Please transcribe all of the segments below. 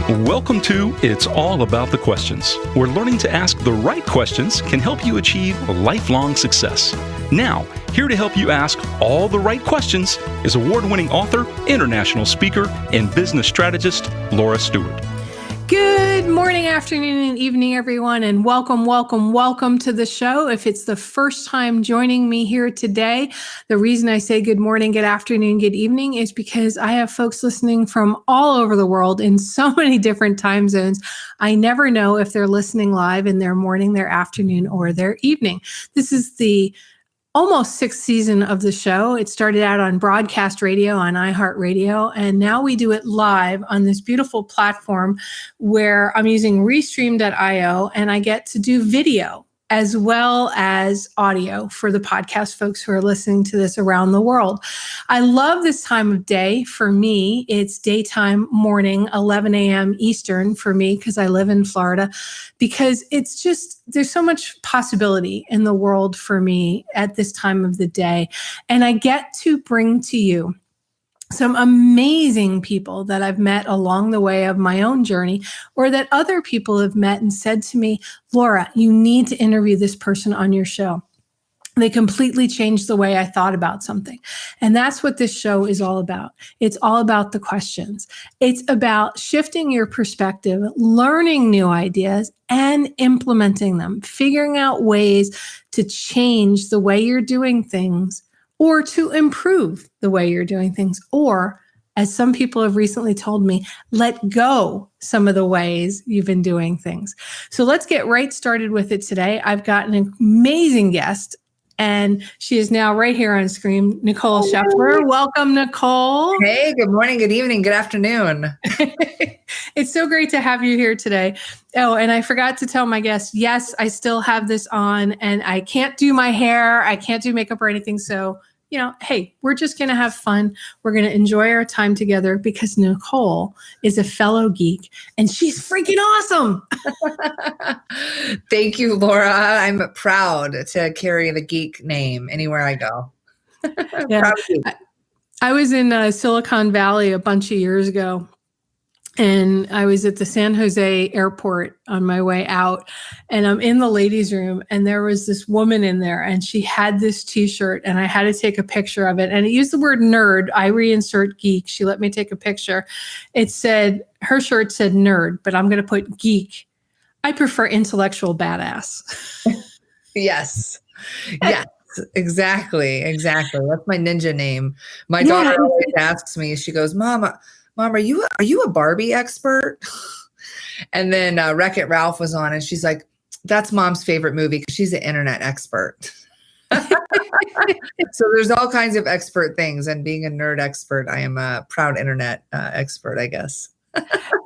Welcome to It's All About the Questions, where learning to ask the right questions can help you achieve lifelong success. Now, here to help you ask all the right questions is award-winning author, international speaker, and business strategist, Laura Stewart. Good morning, afternoon, and evening, everyone, and welcome to the show. If it's the first time joining me here today, the reason I say good morning, good afternoon, good evening is because I have folks listening from all over the world in so many different time zones. I never know if they're listening live in their morning, their afternoon, or their evening. This is the almost sixth season of the show. It started out on broadcast radio on iHeartRadio, and now we do it live on this beautiful platform where I'm using Restream.io, and I get to do video as well as audio for the podcast folks who are listening to this around the world. I love this time of day. For me, it's daytime, morning, 11 a.m. Eastern for me, because I live in Florida, because it's just, there's so much possibility in the world for me at this time of the day. And I get to bring to you some amazing people that I've met along the way of my own journey, or that other people have met and said to me, Laura, you need to interview this person on your show. They completely changed the way I thought about something. And that's what this show is all about. It's all about the questions. It's about shifting your perspective, learning new ideas, and implementing them, figuring out ways to change the way you're doing things, or to improve the way you're doing things, or, as some people have recently told me, let go some of the ways you've been doing things. So let's get right started with it today. I've got an amazing guest, and she is now right here on screen, Nicole Scheffler. Welcome, Nicole. Hey, good morning, good evening, good afternoon. It's so great to have you here today. Oh, and I forgot to tell my guests, yes, I still have this on, and I can't do my hair. I can't do makeup or anything. So, hey, we're just going to have fun. We're going to enjoy our time together, because Nicole is a fellow geek and she's freaking awesome. Thank you, Laura. I'm proud to carry the geek name anywhere I go. Yeah. I was in Silicon Valley a bunch of years ago, and I was at the San Jose airport on my way out, and I'm in the ladies' room, and there was this woman in there, and she had this t-shirt, and I had to take a picture of it. And it used the word nerd. I reinsert geek. She let me take a picture. It said, her shirt said nerd, but I'm going to put geek. I prefer intellectual badass. Yes. Yes. Exactly. That's my ninja name. My daughter always asks me, she goes, Mom, are you a Barbie expert? And then Wreck-It Ralph was on, and she's like, that's Mom's favorite movie because she's an internet expert. So there's all kinds of expert things, and being a nerd expert, I am a proud internet expert, I guess.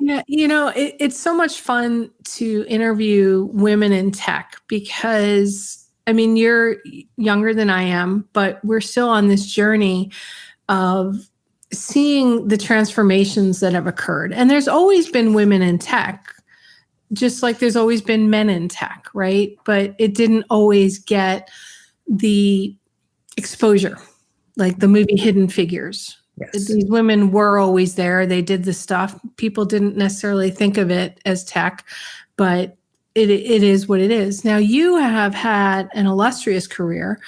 Yeah, it's so much fun to interview women in tech, because, you're younger than I am, but we're still on this journey of seeing the transformations that have occurred. And there's always been women in tech, just like there's always been men in tech, right? But it didn't always get the exposure, like the movie Hidden Figures. Yes. These women were always there. They did the stuff. People didn't necessarily think of it as tech, but it is what it is. Now, you have had an illustrious career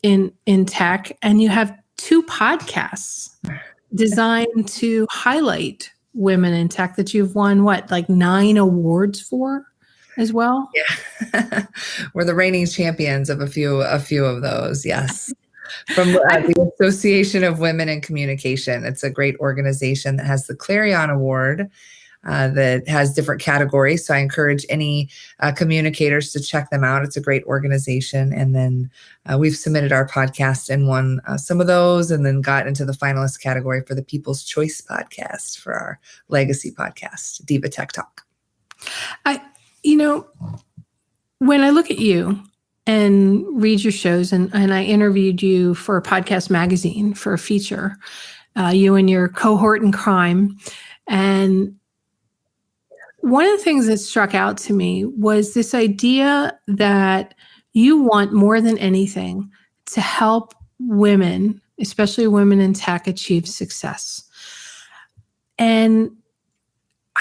in tech, and you have 2 podcasts designed to highlight women in tech that you've won, 9 awards for as well? Yeah. We're the reigning champions of a few of those. Yes. From the Association of Women in Communication. It's a great organization that has the Clarion Award that has different categories. So I encourage any communicators to check them out. It's a great organization. And then we've submitted our podcast and won some of those, and then got into the finalist category for the People's Choice podcast for our legacy podcast, Diva Tech Talk. When I look at you and read your shows, and I interviewed you for a podcast magazine for a feature, you and your cohort in crime. And one of the things that struck out to me was this idea that you want more than anything to help women, especially women in tech, achieve success. And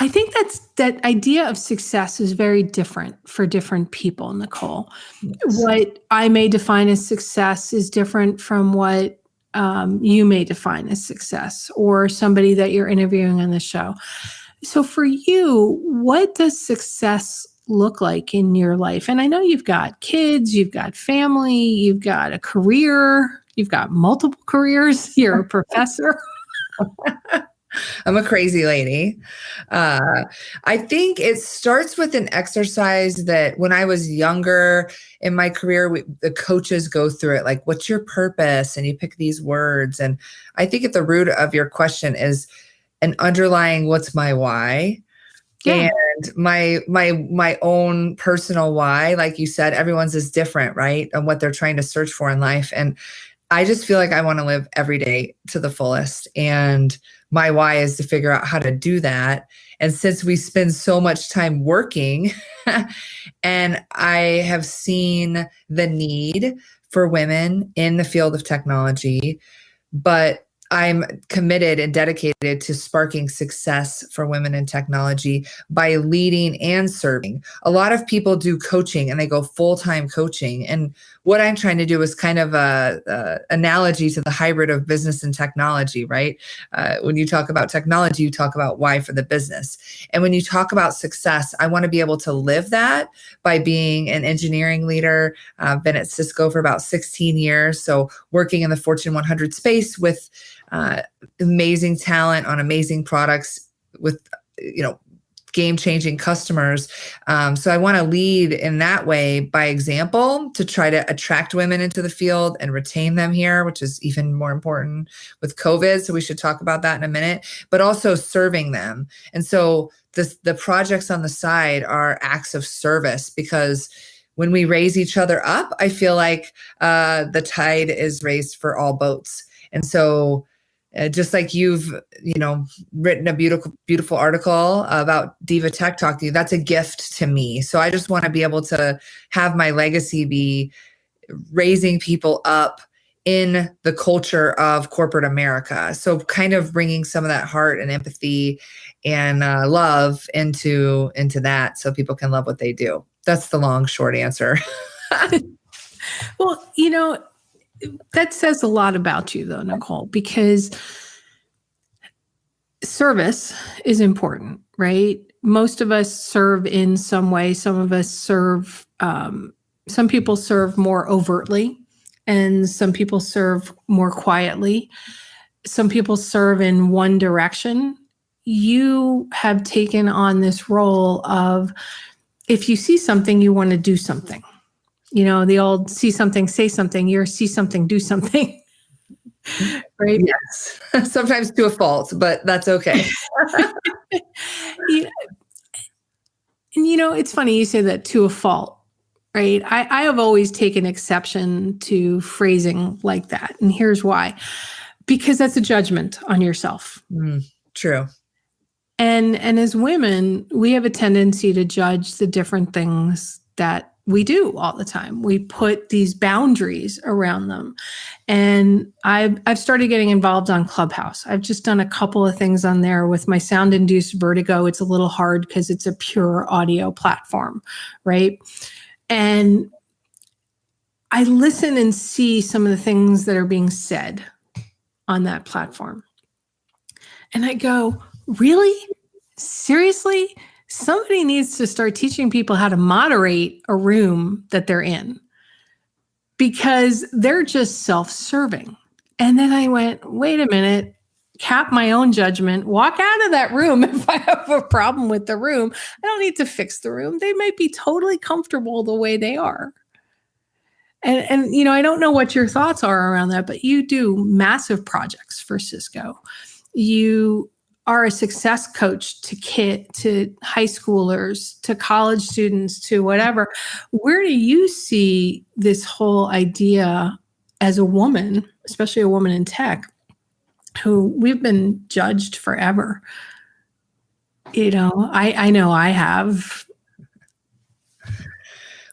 I think that idea of success is very different for different people, Nicole. Yes. What I may define as success is different from what you may define as success, or somebody that you're interviewing on the show. So for you, what does success look like in your life? And I know you've got kids, you've got family, you've got a career, you've got multiple careers, you're a professor. I'm a crazy lady. I think it starts with an exercise that when I was younger in my career, the coaches go through it, like, what's your purpose? And you pick these words. And I think at the root of your question is an underlying, what's my why? Yeah. And my own personal why, like you said, everyone's is different, right? And what they're trying to search for in life. And I just feel like I want to live every day to the fullest. And my why is to figure out how to do that. And since we spend so much time working, and I have seen the need for women in the field of technology, but I'm committed and dedicated to sparking success for women in technology by leading and serving. A lot of people do coaching and they go full-time coaching. And what I'm trying to do is kind of a analogy to the hybrid of business and technology, right? When you talk about technology, you talk about why for the business. And when you talk about success, I want to be able to live that by being an engineering leader. I've been at Cisco for about 16 years. So working in the Fortune 100 space with amazing talent on amazing products with, game-changing customers. So I want to lead in that way by example to try to attract women into the field and retain them here, which is even more important with COVID. So we should talk about that in a minute, but also serving them. And so the projects on the side are acts of service, because when we raise each other up, I feel like the tide is raised for all boats. And so just like you've, written a beautiful article about Diva Tech Talk to you, that's a gift to me. So I just want to be able to have my legacy be raising people up in the culture of corporate America. So kind of bringing some of that heart and empathy and love into that, so people can love what they do. That's the long, short answer. Well, that says a lot about you, though, Nicole, because service is important, right? Most of us serve in some way. Some of us serve, some people serve more overtly, and some people serve more quietly. Some people serve in one direction. You have taken on this role of, if you see something, you want to do something. The old see something, say something, you're see something, do something. Right? Yes. Sometimes to a fault, but that's okay. And it's funny you say that, to a fault, right? I have always taken exception to phrasing like that. And here's why. Because that's a judgment on yourself. True. And as women, we have a tendency to judge the different things that we do all the time. We put these boundaries around them. And I've started getting involved on Clubhouse. I've just done a couple of things on there with my sound-induced vertigo. It's a little hard because it's a pure audio platform, right? And I listen and see some of the things that are being said on that platform. And I go, really? Seriously? Somebody needs to start teaching people how to moderate a room that they're in, because they're just self-serving. And then I went, wait a minute, cap my own judgment, walk out of that room. If I have a problem with the room, I don't need to fix the room. They might be totally comfortable the way they are. And I don't know what your thoughts are around that, but you do massive projects for Cisco. You are a success coach to high schoolers, to college students, to whatever. Where do you see this whole idea as a woman, especially a woman in tech, who we've been judged forever? I know I have.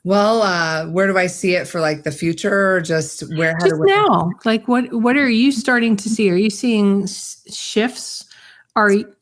Well, where do I see it for like the future, or just where? Just now, like what are you starting to see? Are you seeing shifts?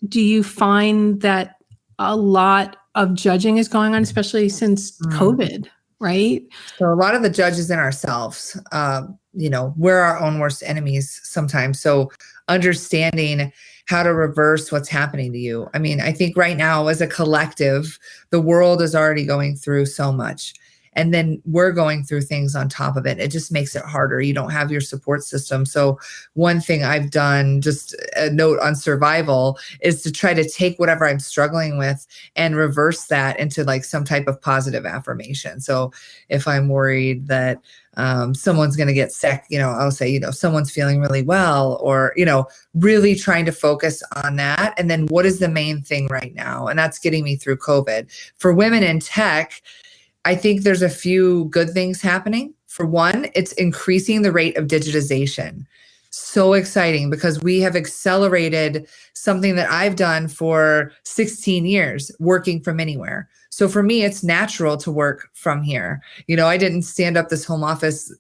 Do you find that a lot of judging is going on, especially since COVID, right? So a lot of the judge is in ourselves. We're our own worst enemies sometimes. So understanding how to reverse what's happening to you. I mean, I think right now as a collective, the world is already going through so much. And then we're going through things on top of it. It just makes it harder. You don't have your support system. So one thing I've done, just a note on survival, is to try to take whatever I'm struggling with and reverse that into like some type of positive affirmation. So if I'm worried that someone's going to get sick, I'll say, someone's feeling really well, or, really trying to focus on that. And then what is the main thing right now? And that's getting me through COVID. For women in tech, I think there's a few good things happening. For one, it's increasing the rate of digitization. So exciting, because we have accelerated something that I've done for 16 years, working from anywhere. So for me, it's natural to work from here. I didn't stand up this home office,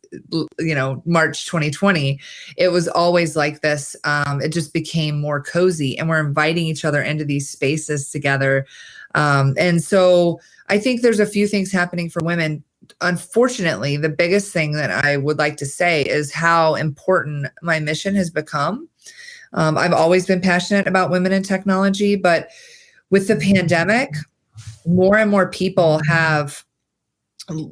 March 2020. It was always like this. It just became more cozy, and we're inviting each other into these spaces together. And so I think there's a few things happening for women. Unfortunately, the biggest thing that I would like to say is how important my mission has become. I've always been passionate about women in technology, but with the pandemic, more and more people have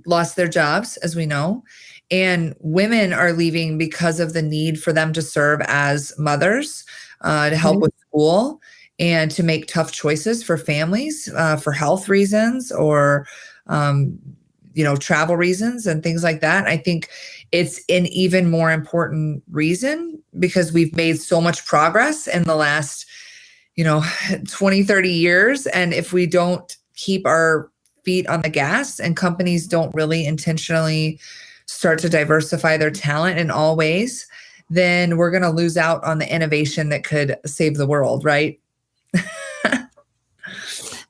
lost their jobs, as we know, and women are leaving because of the need for them to serve as mothers, to help with school, and to make tough choices for families, for health reasons, or travel reasons and things like that. I think it's an even more important reason, because we've made so much progress in the last 20, 30 years. And if we don't keep our feet on the gas, and companies don't really intentionally start to diversify their talent in all ways, then we're going to lose out on the innovation that could save the world, right?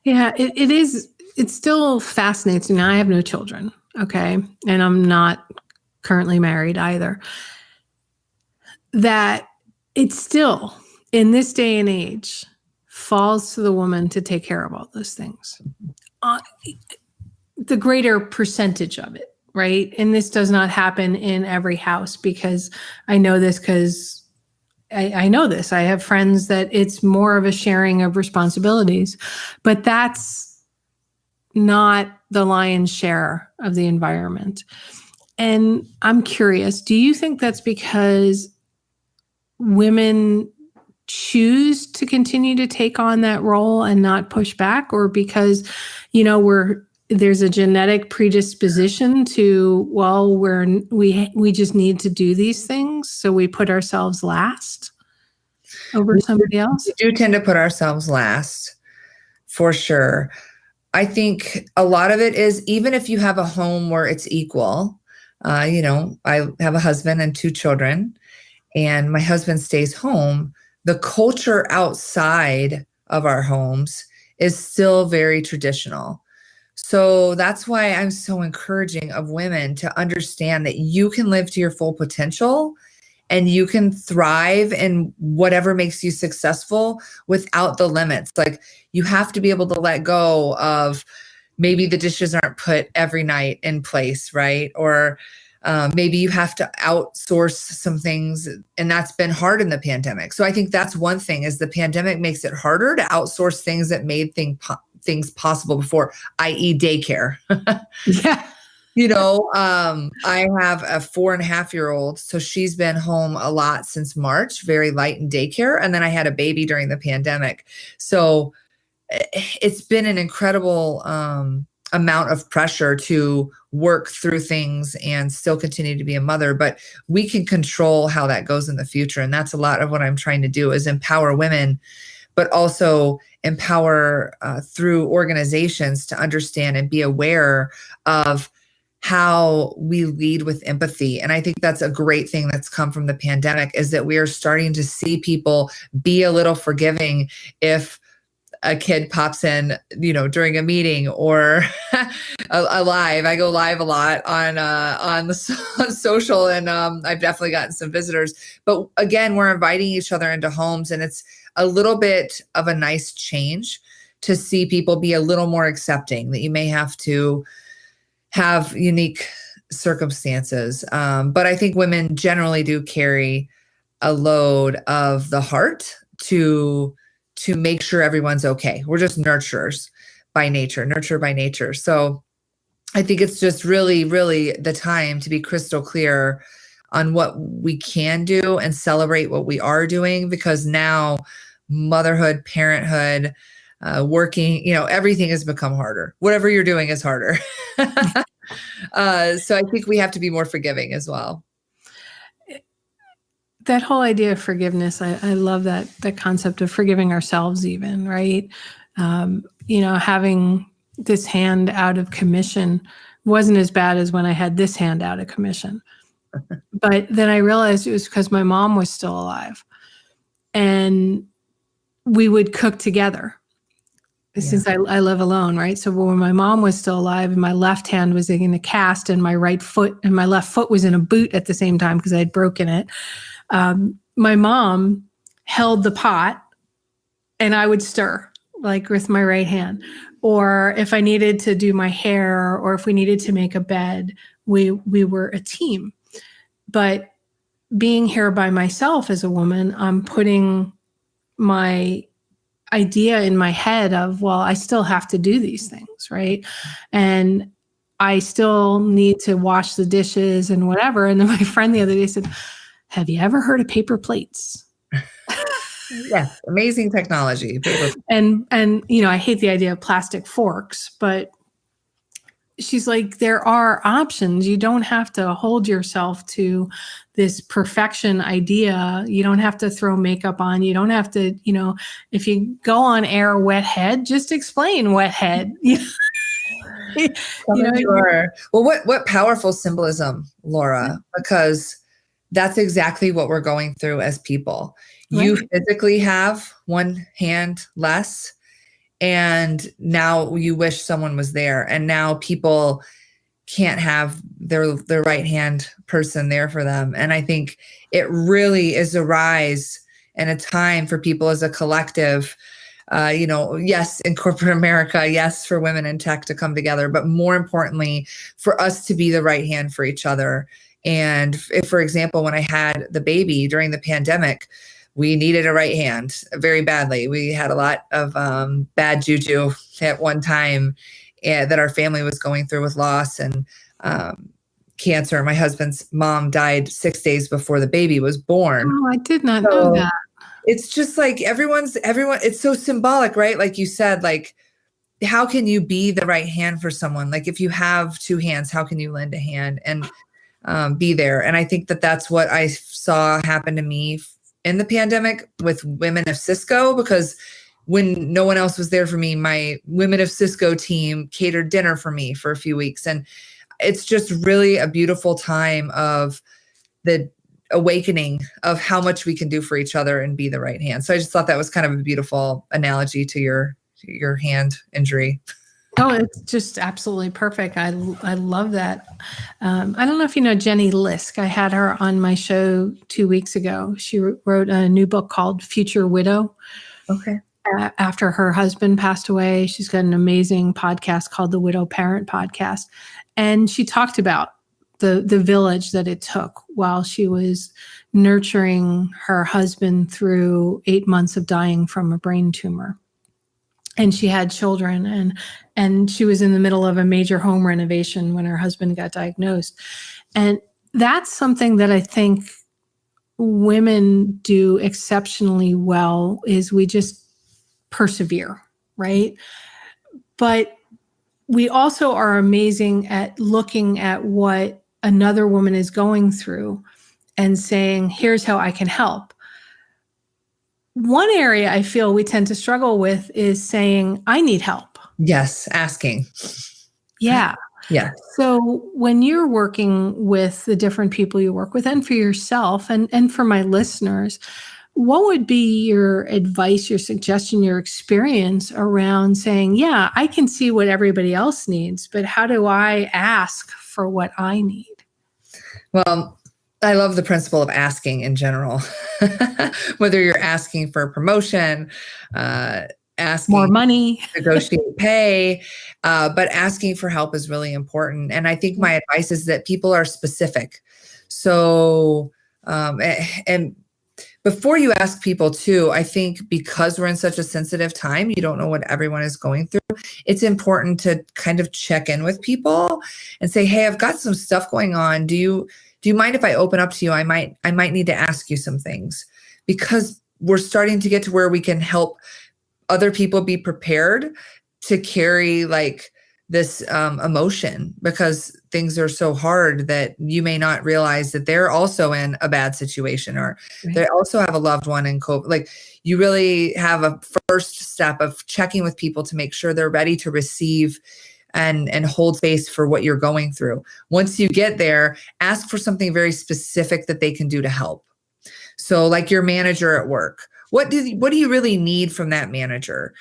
Yeah, it is. It still fascinates me. Now, I have no children, okay? And I'm not currently married either. That it's still, in this day and age, falls to the woman to take care of all those things. The greater percentage of it, right? And this does not happen in every house, because I know this because I know this. I have friends that it's more of a sharing of responsibilities, but that's not the lion's share of the environment. And I'm curious, do you think that's because women choose to continue to take on that role and not push back, or because, there's a genetic predisposition to, we just need to do these things, so we put ourselves last over somebody else? We do tend to put ourselves last, for sure. I think a lot of it is, even if you have a home where it's equal, I have a husband and 2 children, and my husband stays home. The culture outside of our homes is still very traditional. So that's why I'm so encouraging of women to understand that you can live to your full potential, and you can thrive in whatever makes you successful without the limits. Like, you have to be able to let go of, maybe the dishes aren't put every night in place, right? Or maybe you have to outsource some things, and that's been hard in the pandemic. So I think that's one thing, is the pandemic makes it harder to outsource things that made things possible before, i.e. daycare. Yeah. I have a 4.5-year-old, so she's been home a lot since March, very light in daycare. And then I had a baby during the pandemic. So it's been an incredible amount of pressure to work through things and still continue to be a mother, but we can control how that goes in the future. And that's a lot of what I'm trying to do, is empower women, but also empower through organizations to understand and be aware of how we lead with empathy. And I think that's a great thing that's come from the pandemic, is that we are starting to see people be a little forgiving if a kid pops in, during a meeting or a live. I go live a lot on the social, and I've definitely gotten some visitors. But again, we're inviting each other into homes, and it's a little bit of a nice change to see people be a little more accepting, that you may have to have unique circumstances. But I think women generally do carry a load of the heart to make sure everyone's okay. We're just nurturers by nature, nurture by nature. So I think it's just really, really the time to be crystal clear on what we can do and celebrate what we are doing, because now motherhood, parenthood, working, everything has become harder. Whatever you're doing is harder. So I think we have to be more forgiving as well. That whole idea of forgiveness, I love that concept of forgiving ourselves even, right? Having this hand out of commission wasn't as bad as when I had this hand out of commission. But then I realized it was because my mom was still alive and we would cook together. Since I live alone, right? So when my mom was still alive and my left hand was in a cast and my right foot and my left foot was in a boot at the same time because I had broken it, my mom held the pot and I would stir like with my right hand. Or if I needed to do my hair or if we needed to make a bed, we were a team. But being here by myself as a woman, I'm putting my idea in my head of, well, I still have to do these things, right? And I still need to wash the dishes and whatever. And then my friend the other day said, have you ever heard of paper plates? Yes, amazing technology. And I hate the idea of plastic forks, but she's like, there are options. You don't have to hold yourself to this perfection idea. You don't have to throw makeup on. You don't have to, if you go on air wet head, just explain wet head. Sure. Well, what powerful symbolism, Laura, because that's exactly what we're going through as people. Right. You physically have one hand less, and now you wish someone was there. And now people can't have their right hand person there for them. And I think it really is a rise and a time for people as a collective, yes, in corporate America, yes, for women in tech to come together, but more importantly, for us to be the right hand for each other. And if, for example, when I had the baby during the pandemic, we needed a right hand very badly. We had a lot of bad juju at one time that our family was going through with loss and cancer. My husband's mom died 6 days before the baby was born. Oh, I did not know that. It's just like everyone, it's so symbolic, right? Like you said, like, how can you be the right hand for someone? Like if you have two hands, how can you lend a hand and be there? And I think that that's what I saw happen to me in the pandemic with Women of Cisco, because when no one else was there for me, my Women of Cisco team catered dinner for me for a few weeks. And it's just really a beautiful time of the awakening of how much we can do for each other and be the right hand. So I just thought that was kind of a beautiful analogy to your hand injury. Oh, it's just absolutely perfect. I love that. I don't know if you know Jenny Lisk. I had her on my show 2 weeks ago. She wrote a new book called Future Widow. Okay. After her husband passed away, she's got an amazing podcast called the Widow Parent Podcast. And she talked about the village that it took while she was nurturing her husband through 8 months of dying from a brain tumor. And she had children, and she was in the middle of a major home renovation when her husband got diagnosed. And that's something that I think women do exceptionally well, is we just persevere, right? But we also are amazing at looking at what another woman is going through and saying, here's how I can help. One area I feel we tend to struggle with is saying, I need help. Yes, asking. Yeah. Yeah. So when you're working with the different people you work with and for yourself and for my listeners, what would be your advice, your suggestion, your experience around saying, yeah, I can see what everybody else needs, but how do I ask for what I need? Well, I love the principle of asking in general, whether you're asking for a promotion, asking more money. negotiate pay, but asking for help is really important. And I think my advice is that people are specific. So, and before you ask people too, I think because we're in such a sensitive time, you don't know what everyone is going through. It's important to kind of check in with people and say, hey, I've got some stuff going on. Do you mind if I open up to you? I might need to ask you some things, because we're starting to get to where we can help other people be prepared to carry like this emotion, because things are so hard that you may not realize that they're also in a bad situation, or they also have a loved one in COVID. Like, you really have a first step of checking with people to make sure they're ready to receive and hold space for what you're going through. Once you get there, ask for something very specific that they can do to help. So like your manager at work, what do you really need from that manager?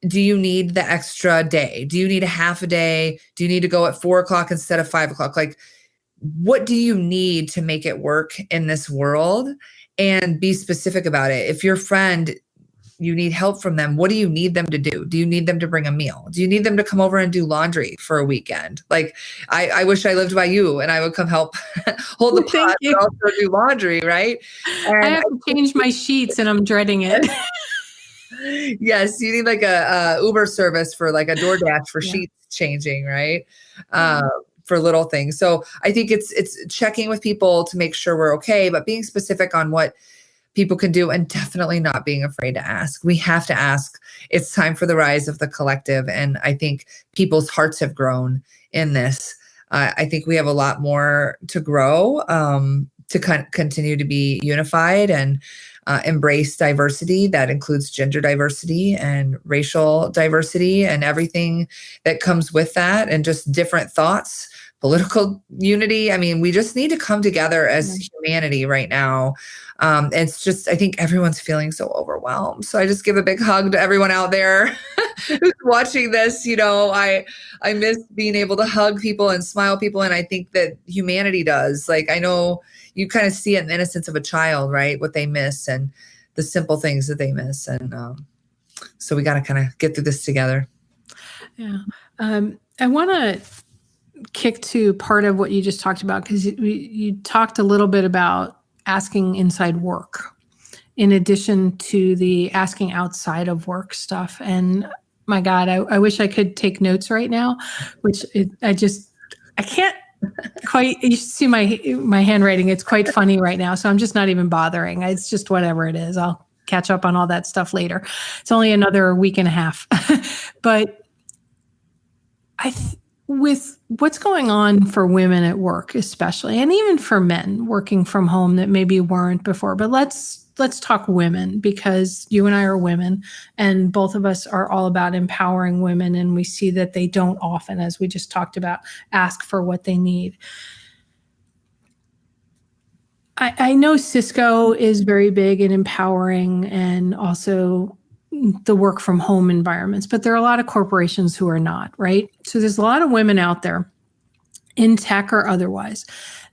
Do you need the extra day? Do you need a half a day? Do you need to go at 4:00 instead of 5:00? Like, what do you need to make it work in this world? And be specific about it. If your friend, you need help from them, what do you need them to do? Do you need them to bring a meal? Do you need them to come over and do laundry for a weekend? Like, I wish I lived by you and I would come help hold the pot, but also do laundry, right? And I have to change my sheets and I'm dreading it. Yes, you need like a Uber service for like a DoorDash for sheets changing, right? For little things. So I think it's checking with people to make sure we're okay, but being specific on what people can do, and definitely not being afraid to ask. We have to ask. It's time for the rise of the collective. And I think people's hearts have grown in this. I think we have a lot more to grow, to continue to be unified and embrace diversity. That includes gender diversity and racial diversity and everything that comes with that, and just different thoughts, political unity. I mean, we just need to come together as humanity right now. It's just, I think everyone's feeling so overwhelmed. So I just give a big hug to everyone out there who's watching this. I miss being able to hug people and smile people. And I think that humanity does. Like, I know you kind of see it in the innocence of a child, right? What they miss and the simple things that they miss. And so we got to kind of get through this together. Yeah. I want to kick to part of what you just talked about, because you talked a little bit about asking inside work in addition to the asking outside of work stuff. And my God, I wish I could take notes right now, which I can't quite. You should see my handwriting. It's quite funny right now. So I'm just not even bothering. It's just whatever it is. I'll catch up on all that stuff later. It's only another week and a half. But with what's going on for women at work, especially, and even for men working from home that maybe weren't before, but let's talk women, because you and I are women, and both of us are all about empowering women. And we see that they don't often, as we just talked about, ask for what they need. I know Cisco is very big in empowering and also the work from home environments, but there are a lot of corporations who are not, right? So there's a lot of women out there in tech or otherwise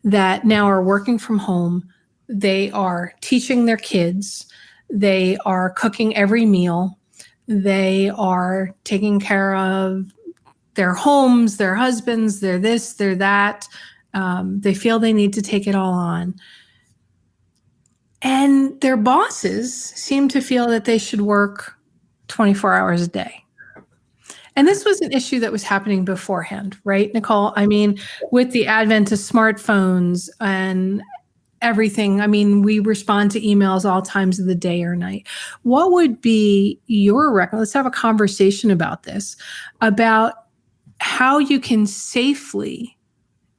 that now are working from home. They are teaching their kids. They are cooking every meal. They are taking care of their homes, their husbands, they're this, they're that. They feel they need to take it all on. And their bosses seem to feel that they should work 24 hours a day. And this was an issue that was happening beforehand, right, Nicole? I mean, with the advent of smartphones and everything, I mean, we respond to emails all times of the day or night. What would be let's have a conversation about this, about how you can safely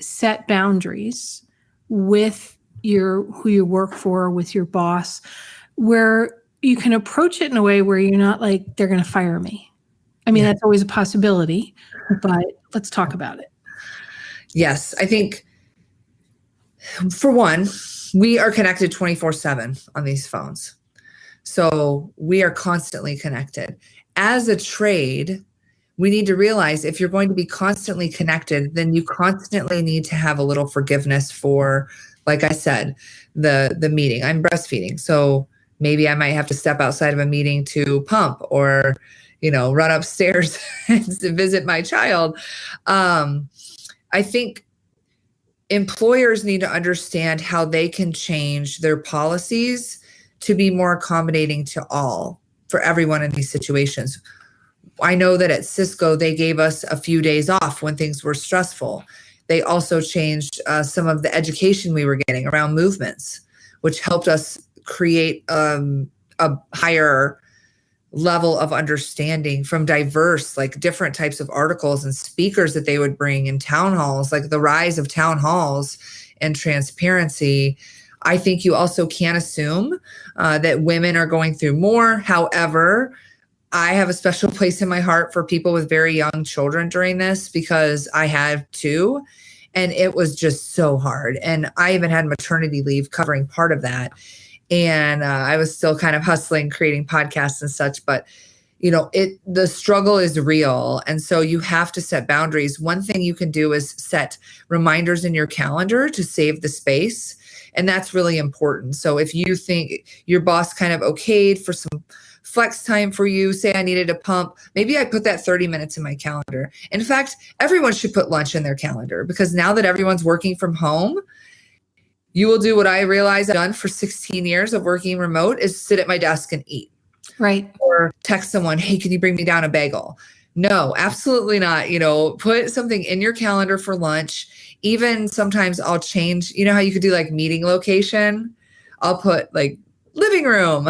set boundaries with who you work for, with your boss, where you can approach it in a way where you're not like, they're going to fire me. I mean, that's always a possibility, but let's talk about it. Yes. I think, for one, we are connected 24/7 on these phones. So we are constantly connected. As a trade, we need to realize if you're going to be constantly connected, then you constantly need to have a little forgiveness for, like I said, the meeting. I'm breastfeeding. So maybe I might have to step outside of a meeting to pump or, run upstairs to visit my child. I think employers need to understand how they can change their policies to be more accommodating to all, for everyone in these situations. I know that at Cisco, they gave us a few days off when things were stressful. They also changed some of the education we were getting around movements, which helped us create a higher level of understanding from diverse, like different types of articles and speakers that they would bring in town halls, like the rise of town halls and transparency. I think you also can't assume that women are going through more. However, I have a special place in my heart for people with very young children during this, because I had two, and it was just so hard. And I even had maternity leave covering part of that. And I was still kind of hustling, creating podcasts and such, but the struggle is real. And so you have to set boundaries. One thing you can do is set reminders in your calendar to save the space. And that's really important. So if you think your boss kind of okayed for some flex time for you, say I needed a pump, maybe I put that 30 minutes in my calendar. In fact, everyone should put lunch in their calendar, because now that everyone's working from home, you will do what I realized I've done for 16 years of working remote, is sit at my desk and eat. Right. Or text someone, hey, can you bring me down a bagel? No, absolutely not. Put something in your calendar for lunch. Even sometimes I'll change, how you could do like meeting location. I'll put like living room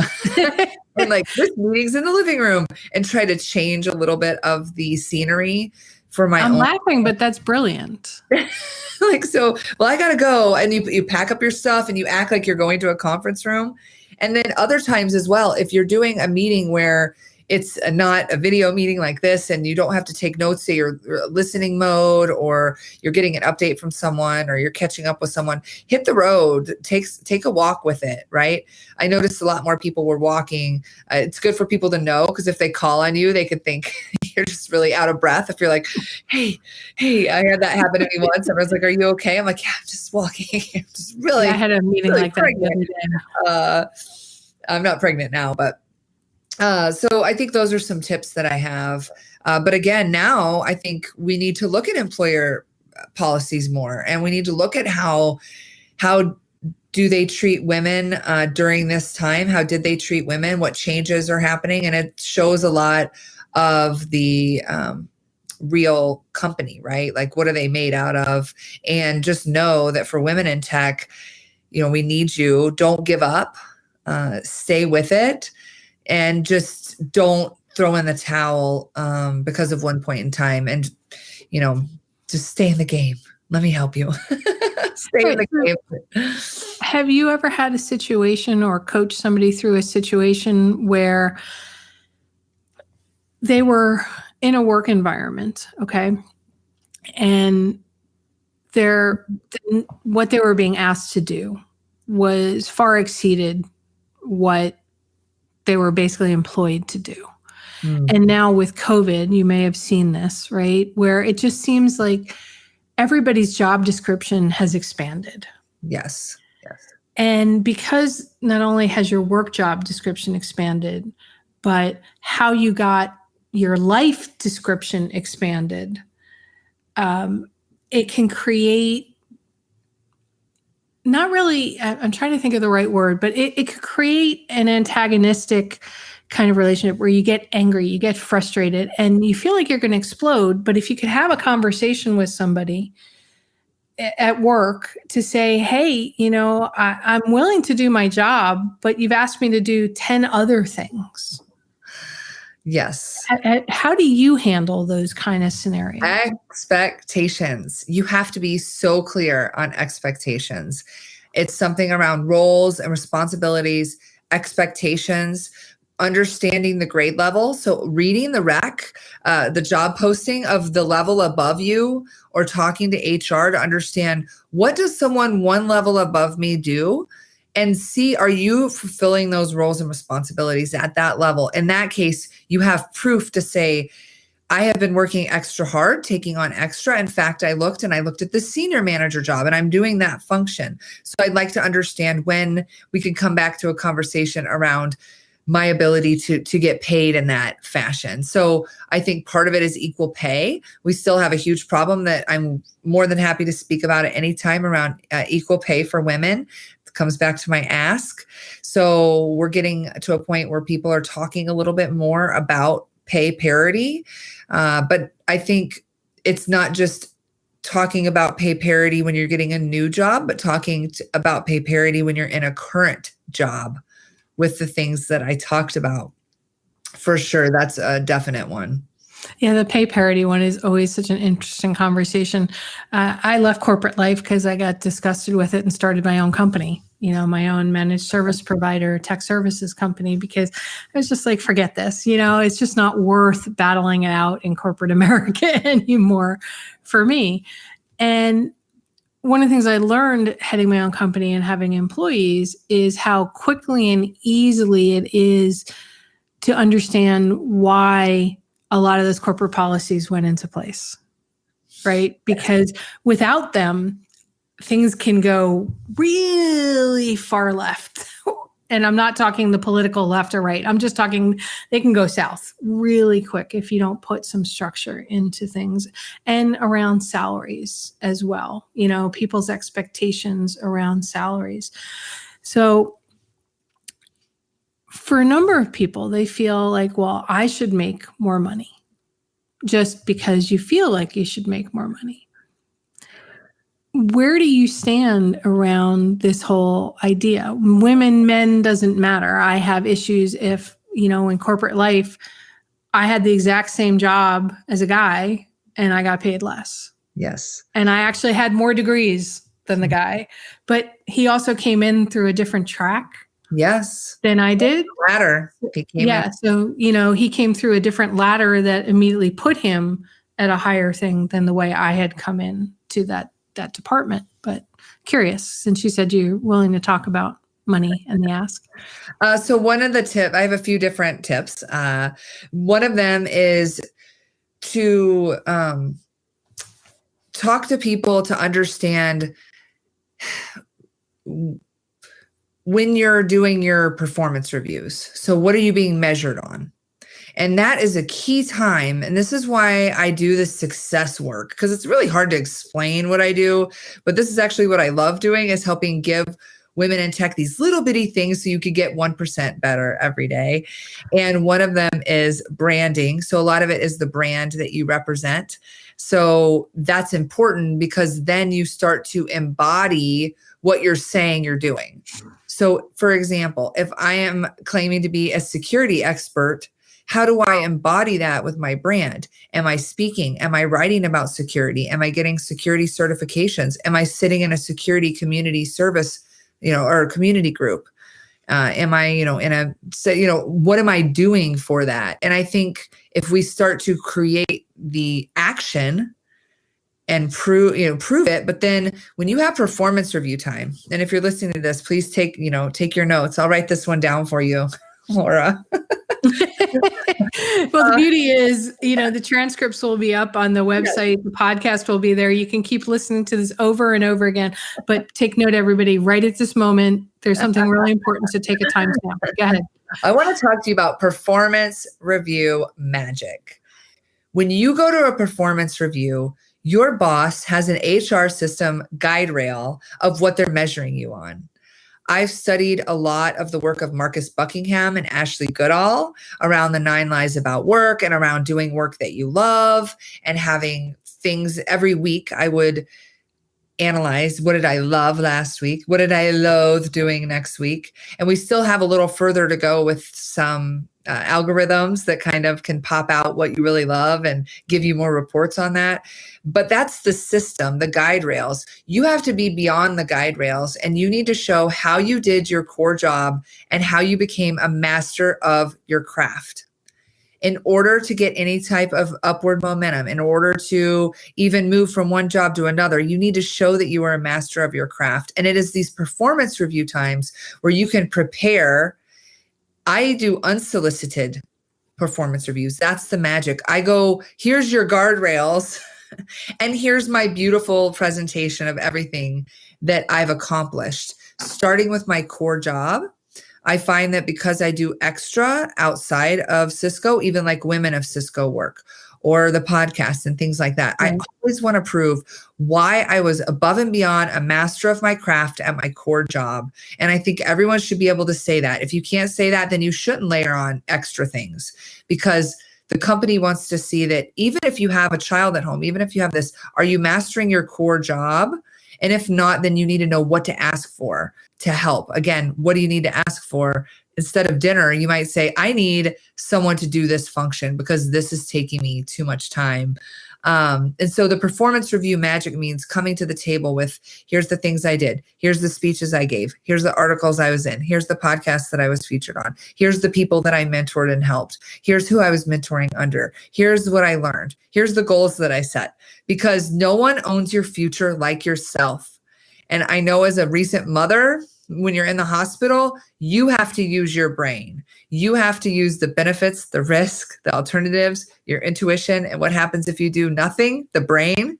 and like this meeting's in the living room, and try to change a little bit of the scenery for my own. I'm laughing, but that's brilliant. I gotta go. And you pack up your stuff and you act like you're going to a conference room. And then other times as well, if you're doing a meeting where it's not a video meeting like this, and you don't have to take notes, say you're listening mode, or you're getting an update from someone, or you're catching up with someone, hit the road, take a walk with it, right? I noticed a lot more people were walking. It's good for people to know, because if they call on you, they could think you're just really out of breath. If you're like, hey, I had that happen to me once. Everyone's like, are you okay? I'm like, yeah, I'm just walking. I'm just really, I had a meeting really like that the other day. I'm not pregnant now, but so I think those are some tips that I have. But again, now I think we need to look at employer policies more, and we need to look at how do they treat women during this time? How did they treat women? What changes are happening? And it shows a lot of the real company, right? Like, what are they made out of? And just know that for women in tech, we need you. Don't give up. Stay with it. And just don't throw in the towel because of one point in time. And, just stay in the game. Let me help you. Stay in the game. Have you ever had a situation or coached somebody through a situation where they were in a work environment, okay, and what they were being asked to do was far exceeded what they were basically employed to do? And now with COVID, you may have seen this, right? Where it just seems like everybody's job description has expanded. Yes. And because not only has your work job description expanded, but how you got your life description expanded, it can create, not really, I'm trying to think of the right word, but it could create an antagonistic kind of relationship where you get angry, you get frustrated, and you feel like you're going to explode. But if you could have a conversation with somebody at work to say, hey, I'm willing to do my job, but you've asked me to do 10 other things. Yes. How do you handle those kind of scenarios? Expectations. You have to be so clear on expectations. It's something around roles and responsibilities, expectations, understanding the grade level. So reading the rec, the job posting of the level above you, or talking to HR to understand, what does someone one level above me do? And see, are you fulfilling those roles and responsibilities at that level? In that case, you have proof to say, I have been working extra hard, taking on extra. In fact, I looked at the senior manager job, and I'm doing that function. So I'd like to understand when we can come back to a conversation around my ability to get paid in that fashion. So I think part of it is equal pay. We still have a huge problem that I'm more than happy to speak about at any time around equal pay for women. It comes back to my ask. So we're getting to a point where people are talking a little bit more about pay parity. But I think it's not just talking about pay parity when you're getting a new job, but talking about pay parity when you're in a current job with the things that I talked about. For sure, that's a definite one. Yeah, the pay parity one is always such an interesting conversation. I left corporate life because I got disgusted with it and started my own company, my own managed service provider, tech services company, because I was just like, forget this, it's just not worth battling it out in corporate America anymore for me. And one of the things I learned heading my own company and having employees is how quickly and easily it is to understand why a lot of those corporate policies went into place, right? Because without them, things can go really far left. And I'm not talking the political left or right. I'm just talking, they can go south really quick if you don't put some structure into things, and around salaries as well, people's expectations around salaries. So for a number of people, they feel like, well, I should make more money just because you feel like you should make more money. Where do you stand around this whole idea? Women, men, doesn't matter. I have issues if, in corporate life, I had the exact same job as a guy and I got paid less. Yes. And I actually had more degrees than the guy, but he also came in through a different track. Yes. Than I did. Ladder. So, he came through a different ladder that immediately put him at a higher thing than the way I had come in to that department. But curious, since you said you're willing to talk about money and the ask. So one of the tips, I have a few different tips. One of them is to talk to people to understand when you're doing your performance reviews. So what are you being measured on? And that is a key time. And this is why I do this success work, because it's really hard to explain what I do. But this is actually what I love doing, is helping give women in tech these little bitty things so you could get 1% better every day. And one of them is branding. So a lot of it is the brand that you represent. So that's important, because then you start to embody what you're saying you're doing. So for example, if I am claiming to be a security expert, how do I embody that with my brand? Am I speaking? Am I writing about security? Am I getting security certifications? Am I sitting in a security community service, or a community group? Am I, what am I doing for that? And I think if we start to create the action and prove it, but then when you have performance review time, and if you're listening to this, please take your notes. I'll write this one down for you, Laura. Well, the beauty is, the transcripts will be up on the website. Yes. The podcast will be there. You can keep listening to this over and over again, but take note, everybody, right at this moment, there's something really important to take a timestamp. Go ahead. I want to talk to you about performance review magic. When you go to a performance review, your boss has an HR system guide rail of what they're measuring you on. I've studied a lot of the work of Marcus Buckingham and Ashley Goodall around the 9 lies about work and around doing work that you love and having things every week. I would analyze, what did I love last week? What did I loathe doing next week? And we still have a little further to go with some algorithms that kind of can pop out what you really love and give you more reports on that. But that's the system, the guide rails. You have to be beyond the guide rails, and you need to show how you did your core job and how you became a master of your craft. In order to get any type of upward momentum, in order to even move from one job to another, you need to show that you are a master of your craft. And it is these performance review times where you can prepare. I do unsolicited performance reviews. That's the magic. I go, here's your guardrails and here's my beautiful presentation of everything that I've accomplished. Starting with my core job, I find that because I do extra outside of Cisco, even like Women of Cisco work or the podcast and things like that, I always want to prove why I was above and beyond a master of my craft at my core job. And I think everyone should be able to say that. If you can't say that, then you shouldn't layer on extra things, because the company wants to see that even if you have a child at home, even if you have this, are you mastering your core job? And if not, then you need to know what to ask for to help. Again, what do you need to ask for? Instead of dinner, you might say, I need someone to do this function because this is taking me too much time. And so the performance review magic means coming to the table with, here's the things I did. Here's the speeches I gave. Here's the articles I was in. Here's the podcasts that I was featured on. Here's the people that I mentored and helped. Here's who I was mentoring under. Here's what I learned. Here's the goals that I set. Because no one owns your future like yourself. And I know as a recent mother, when you're in the hospital, you have to use your brain. You have to use the benefits, the risk, the alternatives, your intuition, and what happens if you do nothing, the brain.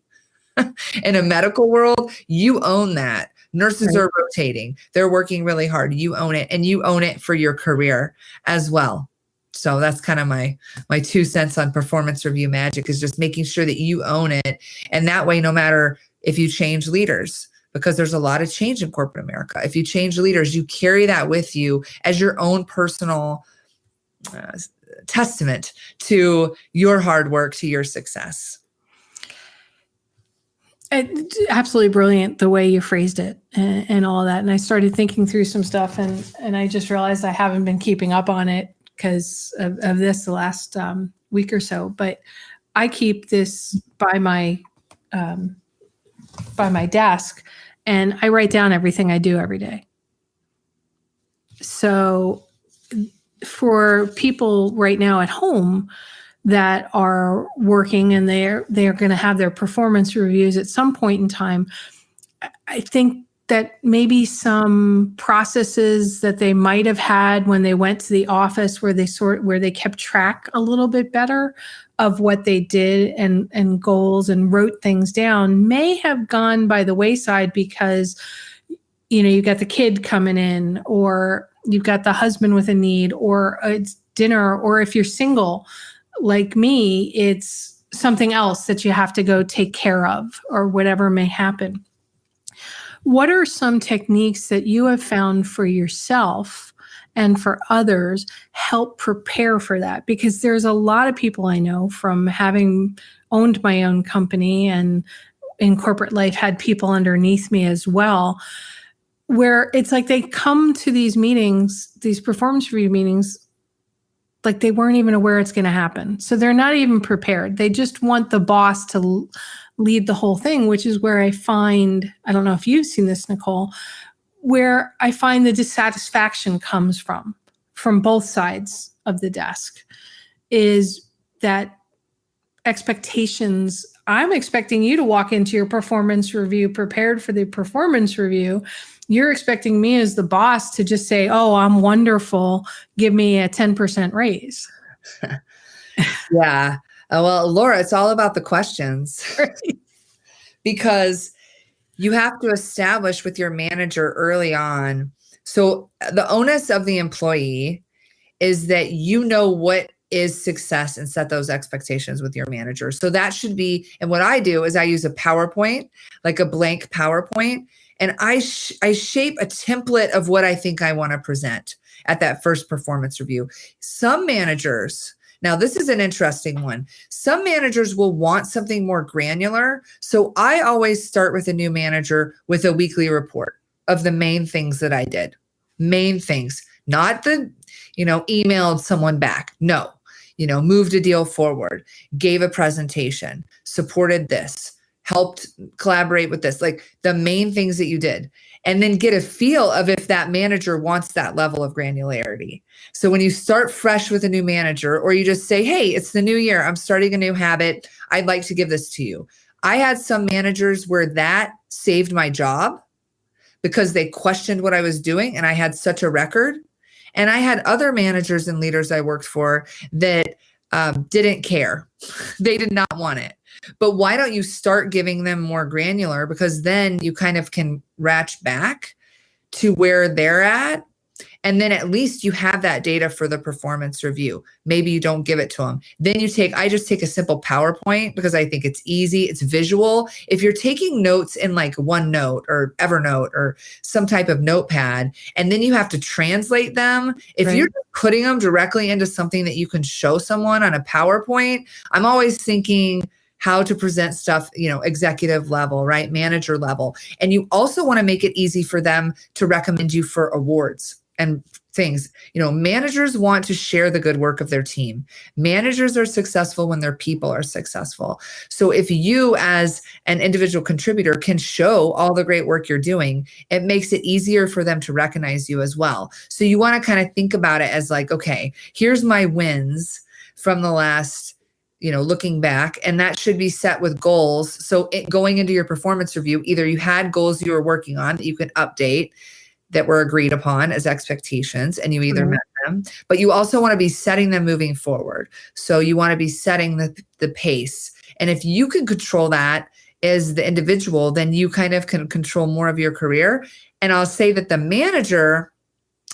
In a medical world, you own that. Nurses are rotating. They're working really hard. You own it, and you own it for your career as well. So that's kind of my 2 cents on performance review magic, is just making sure that you own it. And that way, no matter if you change leaders, because there's a lot of change in corporate America. If you change leaders, you carry that with you as your own personal testament to your hard work, to your success. Absolutely brilliant the way you phrased it and all of that. And I started thinking through some stuff, and I just realized I haven't been keeping up on it because of this the last week or so. But I keep this by my desk, and I write down everything I do every day. So for people right now at home that are working and they're going to have their performance reviews at some point in time, I think that maybe some processes that they might have had when they went to the office where they kept track a little bit better of what they did and goals and wrote things down may have gone by the wayside because, you got the kid coming in, or you've got the husband with a need, or it's dinner, or if you're single like me, it's something else that you have to go take care of or whatever may happen. What are some techniques that you have found for yourself and for others help prepare for that? Because there's a lot of people I know, from having owned my own company and in corporate life had people underneath me as well, where it's like they come to these meetings, these performance review meetings, like they weren't even aware it's going to happen. So they're not even prepared. They just want the boss to lead the whole thing, which is where I find, I don't know if you've seen this, Nicole, where I find the dissatisfaction comes from both sides of the desk, is that expectations. I'm expecting you to walk into your performance review prepared for the performance review. You're expecting me as the boss to just say, oh, I'm wonderful, give me a 10% raise. Yeah. Well, Laura, it's all about the questions. Because you have to establish with your manager early on. So the onus of the employee is that you know what is success and set those expectations with your manager. So that should be, and what I do is I use a PowerPoint, like a blank PowerPoint, and I shape a template of what I think I want to present at that first performance review. Some managers, now this is an interesting one. Some managers will want something more granular. So I always start with a new manager with a weekly report of the main things that I did. Main things, not the, emailed someone back. No, moved a deal forward, gave a presentation, supported this, helped collaborate with this, like the main things that you did. And then get a feel of if that manager wants that level of granularity. So when you start fresh with a new manager, or you just say, hey, it's the new year, I'm starting a new habit, I'd like to give this to you. I had some managers where that saved my job because they questioned what I was doing and I had such a record. And I had other managers and leaders I worked for that didn't care. They did not want it. But why don't you start giving them more granular? Because then you kind of can ratchet back to where they're at. And then at least you have that data for the performance review. Maybe you don't give it to them. Then I just take a simple PowerPoint because I think it's easy. It's visual. If you're taking notes in like OneNote or Evernote or some type of notepad, and then you have to translate them, if Right. you're putting them directly into something that you can show someone on a PowerPoint, I'm always thinking how to present stuff, executive level, right? Manager level. And you also want to make it easy for them to recommend you for awards and things. Managers want to share the good work of their team. Managers are successful when their people are successful. So if you as an individual contributor can show all the great work you're doing, it makes it easier for them to recognize you as well. So you want to kind of think about it as like, okay, here's my wins from the last looking back, and that should be set with goals. So going into your performance review, either you had goals you were working on that you can update that were agreed upon as expectations, and you either met them, but you also want to be setting them moving forward. So you want to be setting the pace. And if you can control that as the individual, then you kind of can control more of your career. And I'll say that the manager,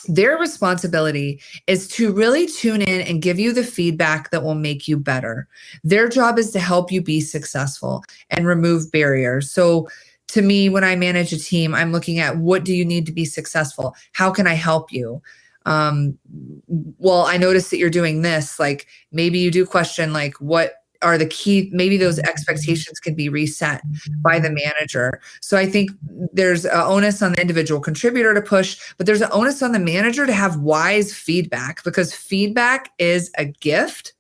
their responsibility is to really tune in and give you the feedback that will make you better. Their job is to help you be successful and remove barriers. So to me, when I manage a team, I'm looking at what do you need to be successful? How can I help you? Well, I noticed that you're doing this. Like maybe you do question like what are the key, maybe those expectations can be reset by the manager. So I think there's an onus on the individual contributor to push, but there's an onus on the manager to have wise feedback, because feedback is a gift,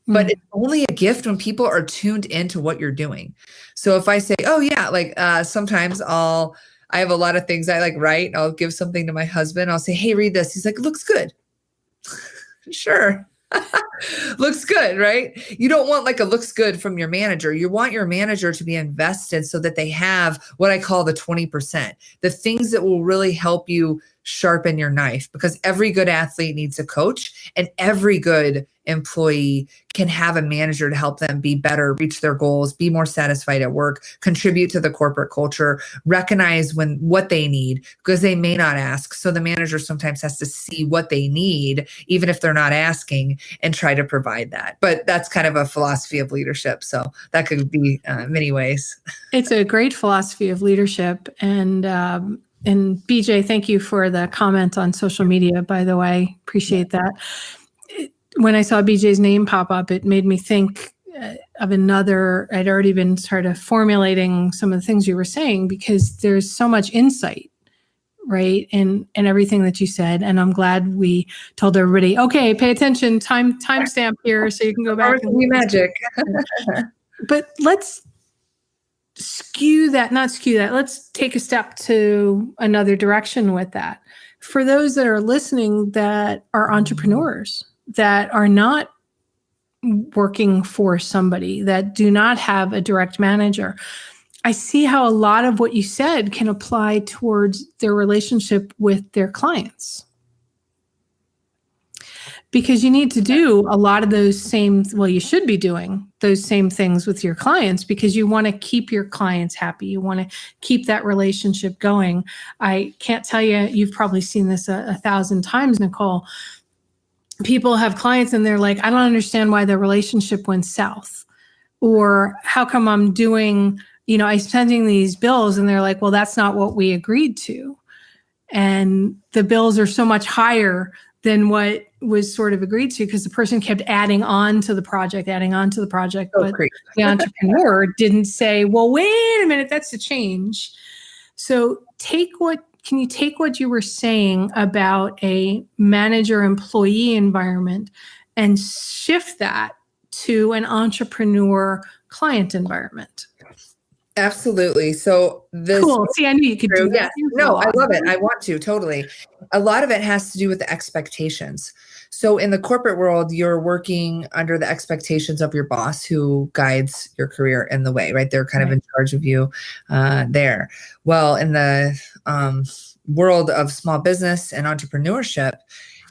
but it's only a gift when people are tuned into what you're doing. So if I say, oh yeah, like sometimes I have a lot of things I like write. I'll give something to my husband. I'll say, hey, read this. He's like, looks good. Sure. Looks good, right? You don't want like a looks good from your manager. You want your manager to be invested so that they have what I call the 20%, the things that will really help you sharpen your knife, because every good athlete needs a coach, and every good employee can have a manager to help them be better, reach their goals, be more satisfied at work, contribute to the corporate culture, recognize what they need, because they may not ask. So the manager sometimes has to see what they need, even if they're not asking, and try to provide that. But that's kind of a philosophy of leadership. So that could be many ways. It's a great philosophy of leadership. And BJ, thank you for the comment on social media, by the way. Appreciate that. When I saw BJ's name pop up, it made me think of another. I'd already been sort of formulating some of the things you were saying, because there's so much insight, right, in everything that you said. And I'm glad we told everybody, okay, pay attention, timestamp here, so you can go back and magic. But let's let's take a step to another direction with that. For those that are listening that are entrepreneurs, that are not working for somebody, that do not have a direct manager, I see how a lot of what you said can apply towards their relationship with their clients. Because you need to do a lot of those same, you should be doing those same things with your clients, because you want to keep your clients happy. You want to keep that relationship going. I can't tell you, you've probably seen this a 1,000 times, Nicole. People have clients and they're like, I don't understand why the relationship went south. Or how come I'm doing, I'm sending these bills and they're like, well, that's not what we agreed to. And the bills are so much higher than what was sort of agreed to, because the person kept adding on to the project. But the entrepreneur didn't say, well, wait a minute, that's a change. So can you take what you were saying about a manager-employee environment and shift that to an entrepreneur-client environment? Absolutely. So cool. See, I knew you could do that. Yes. No, I love it. I want to totally. A lot of it has to do with the expectations. So in the corporate world, you're working under the expectations of your boss, who guides your career in the way, right? They're kind of in charge of you there. Well, in the world of small business and entrepreneurship,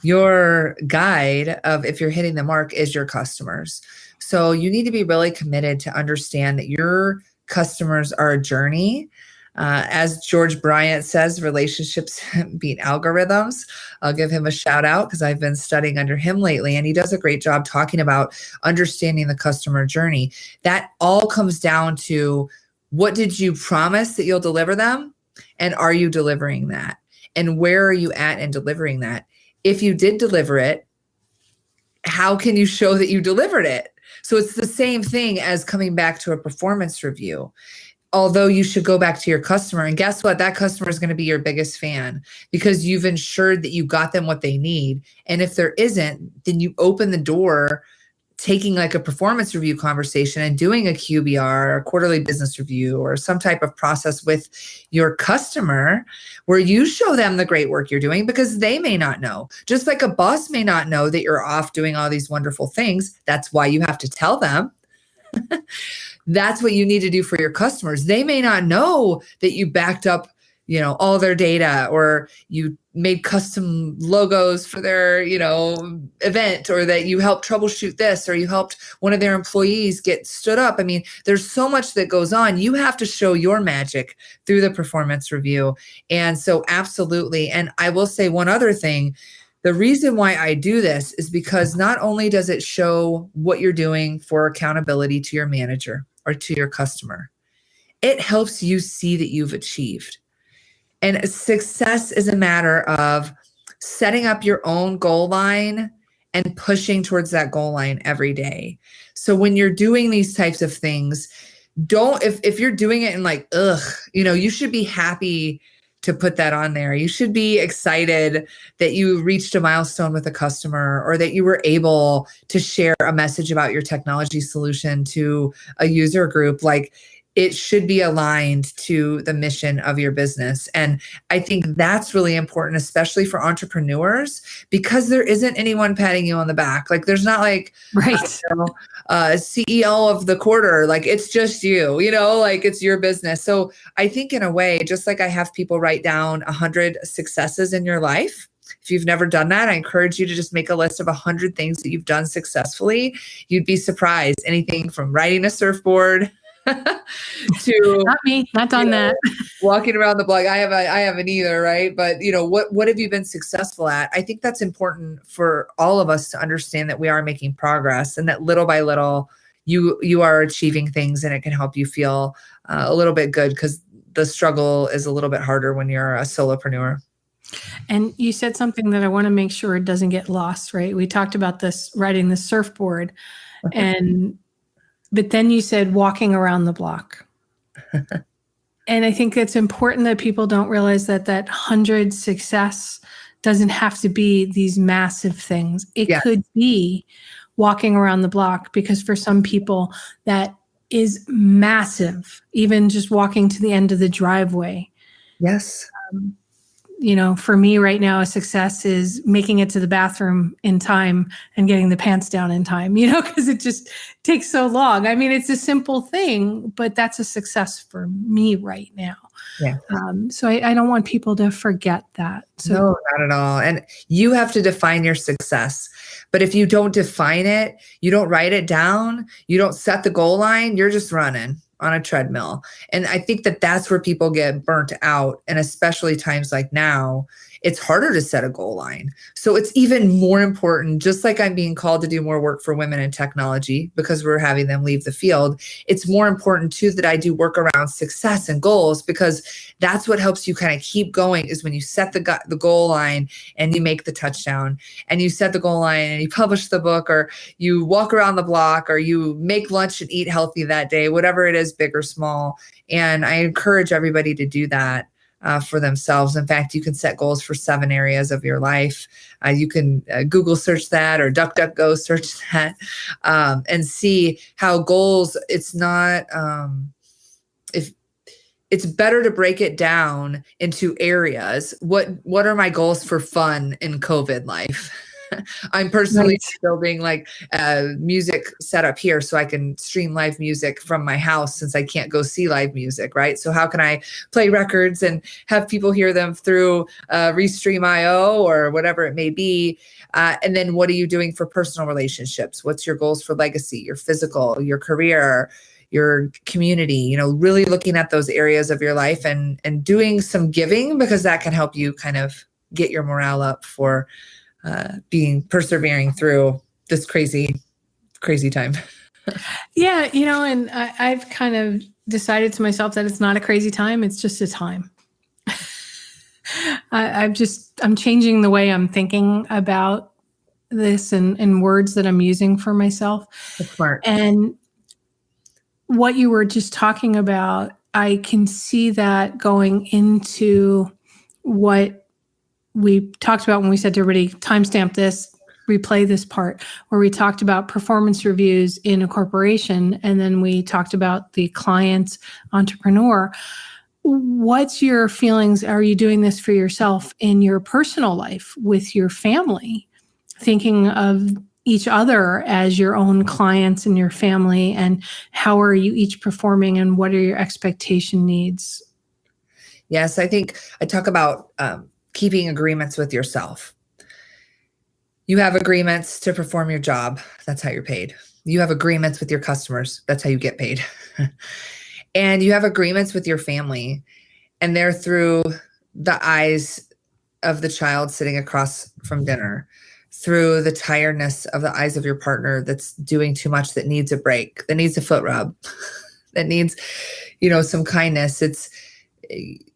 your guide of if you're hitting the mark is your customers. So you need to be really committed to understand that your customers are a journey. As George Bryant says, relationships beat algorithms. I'll give him a shout out because I've been studying under him lately, and he does a great job talking about understanding the customer journey. That all comes down to, what did you promise that you'll deliver them? And are you delivering that? And where are you at in delivering that? If you did deliver it, how can you show that you delivered it? So it's the same thing as coming back to a performance review. Although you should go back to your customer, and guess what? That customer is going to be your biggest fan because you've ensured that you got them what they need. And if there isn't, then you open the door, taking like a performance review conversation and doing a QBR, a quarterly business review, or some type of process with your customer where you show them the great work you're doing, because they may not know. Just like a boss may not know that you're off doing all these wonderful things. That's why you have to tell them. That's what you need to do for your customers. They may not know that you backed up, all their data, or you made custom logos for their, event, or that you helped troubleshoot this, or you helped one of their employees get stood up. I mean, there's so much that goes on. You have to show your magic through the performance review. And so absolutely. And I will say one other thing. The reason why I do this is because not only does it show what you're doing for accountability to your manager or to your customer, it helps you see that you've achieved. And success is a matter of setting up your own goal line and pushing towards that goal line every day. So when you're doing these types of things, if you're doing it and like, you should be happy to put that on there. You should be excited that you reached a milestone with a customer, or that you were able to share a message about your technology solution to a user group. Like, it should be aligned to the mission of your business. And I think that's really important, especially for entrepreneurs, because there isn't anyone patting you on the back. Like, there's not like, Right. CEO of the quarter. Like, it's just you, like it's your business. So I think in a way, just like I have people write down 100 successes in your life. If you've never done that, I encourage you to just make a list of 100 things that you've done successfully. You'd be surprised. Anything from riding a surfboard to Not me, not done that. walking around the block. I haven't either, right? But what have you been successful at? I think that's important for all of us to understand that we are making progress, and that little by little you are achieving things, and it can help you feel a little bit good, because the struggle is a little bit harder when you're a solopreneur. And you said something that I want to make sure it doesn't get lost, right? We talked about this riding the surfboard, but then you said walking around the block. And I think it's important that people don't realize that 100 success doesn't have to be these massive things. It could be walking around the block, because for some people that is massive, even just walking to the end of the driveway. Yes. For me right now, a success is making it to the bathroom in time and getting the pants down in time, because it just takes so long. I mean, it's a simple thing, but that's a success for me right now. Yeah. So I don't want people to forget that. So, no, not at all. And you have to define your success. But if you don't define it, you don't write it down, you don't set the goal line, you're just running on a treadmill. And I think that that's where people get burnt out. And especially times like now, it's harder to set a goal line. So it's even more important, just like I'm being called to do more work for women in technology because we're having them leave the field. It's more important too that I do work around success and goals, because that's what helps you kind of keep going, is when you set the goal line and you make the touchdown, and you set the goal line and you publish the book, or you walk around the block, or you make lunch and eat healthy that day, whatever it is, big or small. And I encourage everybody to do that for themselves. In fact, you can set goals for 7 areas of your life. You can Google search that, or DuckDuckGo search that, and see how goals, it's not, if it's better to break it down into areas. What are my goals for fun in COVID life? I'm personally Right. building like a music setup here so I can stream live music from my house since I can't go see live music, right? So how can I play records and have people hear them through Restream.io or whatever it may be? And then what are you doing for personal relationships? What's your goals for legacy, your physical, your career, your community? You know, really looking at those areas of your life and doing some giving, because that can help you kind of get your morale up for persevering through this crazy time. Yeah, and I've kind of decided to myself that it's not a crazy time. It's just a time. I'm changing the way I'm thinking about this and words that I'm using for myself. That's smart. And what you were just talking about, I can see that going into what we talked about when we said to everybody, timestamp this, replay this part, where we talked about performance reviews in a corporation. And then we talked about the client entrepreneur. What's your feelings? Are you doing this for yourself in your personal life with your family, thinking of each other as your own clients and your family, and how are you each performing and what are your expectation needs? Yes, I think I talk about keeping agreements with yourself. You have agreements to perform your job. That's how you're paid. You have agreements with your customers. That's how you get paid. And you have agreements with your family, and they're through the eyes of the child sitting across from dinner, through the tiredness of the eyes of your partner that's doing too much, that needs a break, that needs a foot rub, that needs, some kindness. It's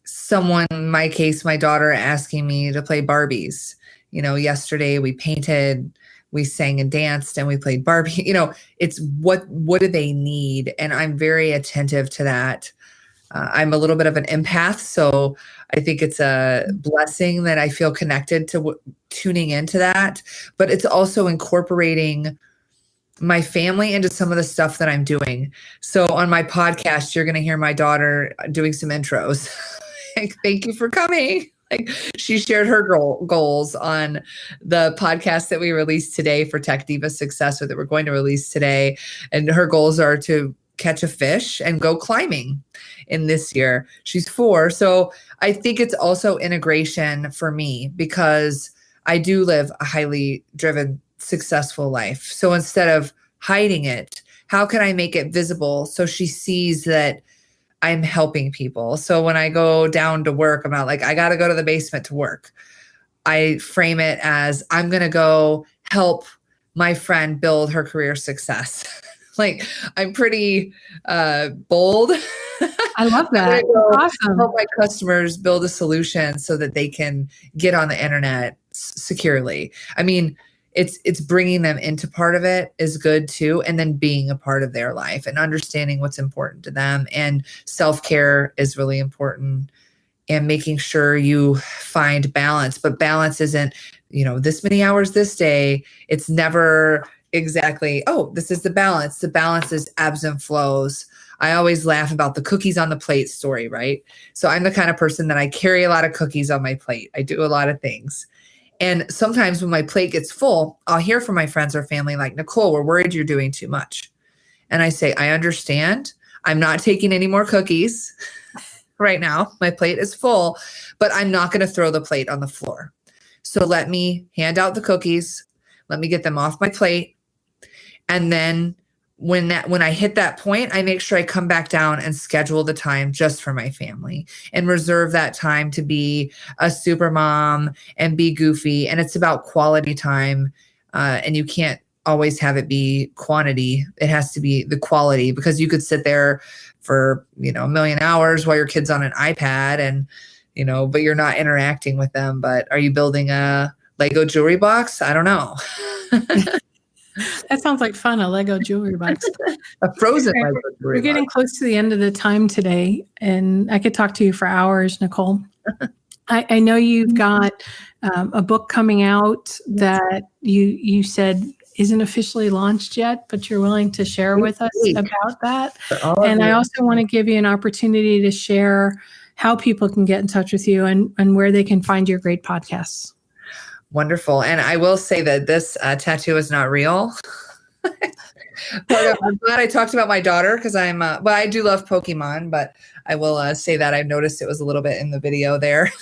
someone, in my case, my daughter asking me to play Barbies. Yesterday we painted, we sang and danced, and we played Barbie. It's what do they need? And I'm very attentive to that. I'm a little bit of an empath, so I think it's a blessing that I feel connected to tuning into that. But it's also incorporating my family into some of the stuff that I'm doing. So on my podcast, you're going to hear my daughter doing some intros. Thank you for coming. She shared her goals on the podcast that we released today for Tech Diva Success, or that we're going to release today. And her goals are to catch a fish and go climbing in this year. She's 4. So I think it's also integration for me, because I do live a highly driven, successful life. So instead of hiding it, how can I make it visible so she sees that I'm helping people? So when I go down to work, I'm not like, I got to go to the basement to work. I frame it as, I'm going to go help my friend build her career success. I'm pretty bold. I love that. Awesome. Help my customers build a solution so that they can get on the internet securely. I mean, it's bringing them into part of it is good too. And then being a part of their life and understanding what's important to them. And self-care is really important, and making sure you find balance. But balance isn't, this many hours this day. It's never exactly, this is the balance. The balance is ebbs and flows. I always laugh about the cookies on the plate story, right? So I'm the kind of person that I carry a lot of cookies on my plate. I do a lot of things. And sometimes when my plate gets full, I'll hear from my friends or family like, Nicole, we're worried you're doing too much. And I say, I understand. I'm not taking any more cookies right now. My plate is full, but I'm not going to throw the plate on the floor. So let me hand out the cookies. Let me get them off my plate. And then when I hit that point, I make sure I come back down and schedule the time just for my family and reserve that time to be a super mom and be goofy. And it's about quality time. And you can't always have it be quantity. It has to be the quality, because you could sit there for, a million hours while your kid's on an iPad and, but you're not interacting with them. But are you building a Lego jewelry box? I don't know. That sounds like fun, a Lego jewelry box. A frozen Lego jewelry We're getting box. close to the end of the time today, and I could talk to you for hours, Nicole. I know you've got a book coming out that you said isn't officially launched yet, but you're willing to share with us about that. And I also want to give you an opportunity to share how people can get in touch with you and where they can find your great podcasts. Wonderful. And I will say that this tattoo is not real. I'm glad I talked about my daughter because well, I do love Pokemon, but I will say that I noticed it was a little bit in the video there.